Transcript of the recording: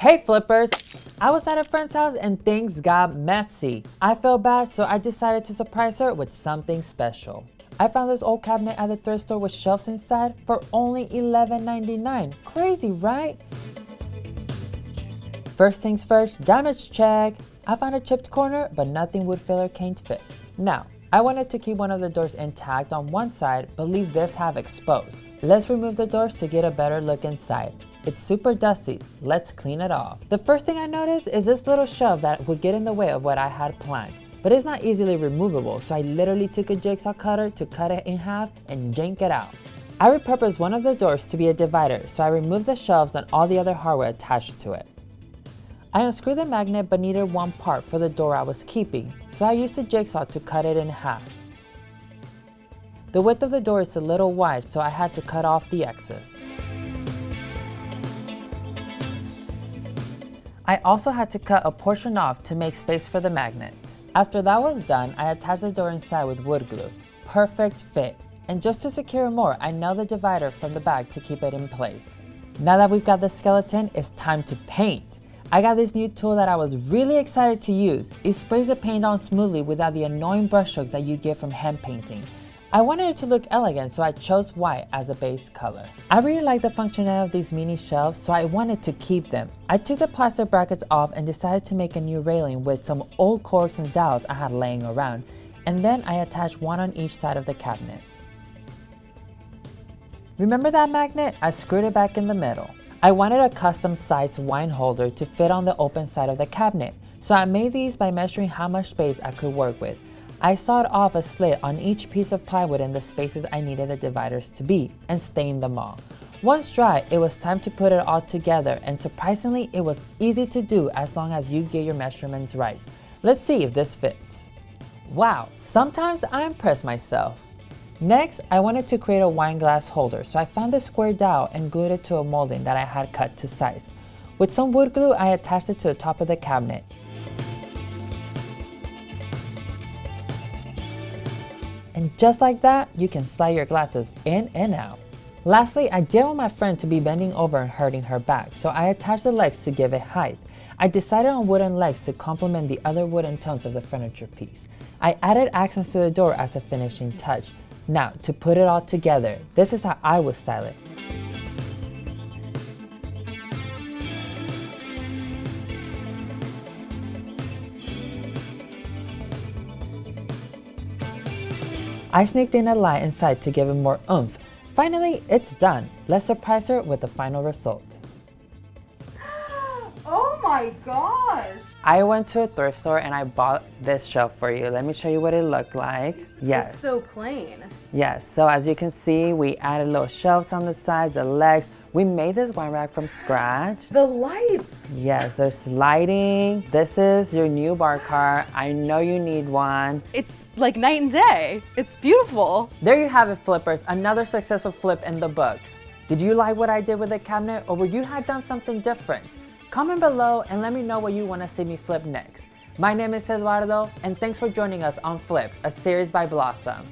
Hey flippers! I was at a friend's house and things got messy. I felt bad, so I decided to surprise her with something special. I found this old cabinet at the thrift store with shelves inside for only $11.99. Crazy, right? First things first, damage check. I found a chipped corner, but nothing wood filler can't fix. Now, I wanted to keep one of the doors intact on one side, but leave this half exposed. Let's remove the doors to get a better look inside. It's super dusty, let's clean it off. The first thing I noticed is this little shelf that would get in the way of what I had planned. But it's not easily removable, so I literally took a jigsaw cutter to cut it in half and yank it out. I repurposed one of the doors to be a divider, so I removed the shelves and all the other hardware attached to it. I unscrewed the magnet but needed one part for the door I was keeping, so I used a jigsaw to cut it in half. The width of the door is a little wide, so I had to cut off the excess. I also had to cut a portion off to make space for the magnet. After that was done, I attached the door inside with wood glue. Perfect fit. And just to secure more, I nailed the divider from the back to keep it in place. Now that we've got the skeleton, it's time to paint. I got this new tool that I was really excited to use. It sprays the paint on smoothly without the annoying brushstrokes that you get from hand painting. I wanted it to look elegant, so I chose white as a base color. I really like the functionality of these mini shelves, so I wanted to keep them. I took the plastic brackets off and decided to make a new railing with some old corks and dowels I had laying around, and then I attached one on each side of the cabinet. Remember that magnet? I screwed it back in the middle. I wanted a custom sized wine holder to fit on the open side of the cabinet, so I made these by measuring how much space I could work with. I sawed off a slit on each piece of plywood in the spaces I needed the dividers to be, and stained them all. Once dry, it was time to put it all together, and surprisingly, it was easy to do as long as you get your measurements right. Let's see if this fits. Wow, sometimes I impress myself. Next, I wanted to create a wine glass holder, so I found a square dowel and glued it to a molding that I had cut to size. With some wood glue, I attached it to the top of the cabinet. And just like that, you can slide your glasses in and out. Lastly, I didn't want my friend to be bending over and hurting her back, so I attached the legs to give it height. I decided on wooden legs to complement the other wooden tones of the furniture piece. I added accents to the door as a finishing touch. Now, to put it all together, this is how I would style it. I sneaked in a light inside to give it more oomph. Finally, it's done. Let's surprise her with the final result. Oh my gosh! I went to a thrift store and I bought this shelf for you. Let me show you what it looked like. Yes. It's so plain. Yes, so as you can see, we added little shelves on the sides, the legs. We made this wine rack from scratch. The lights! Yes, there's lighting. This is your new bar cart. I know you need one. It's like night and day. It's beautiful. There you have it, flippers. Another successful flip in the books. Did you like what I did with the cabinet, or would you have done something different? Comment below and let me know what you want to see me flip next. My name is Eduardo, and thanks for joining us on Flipped, a series by Blossom.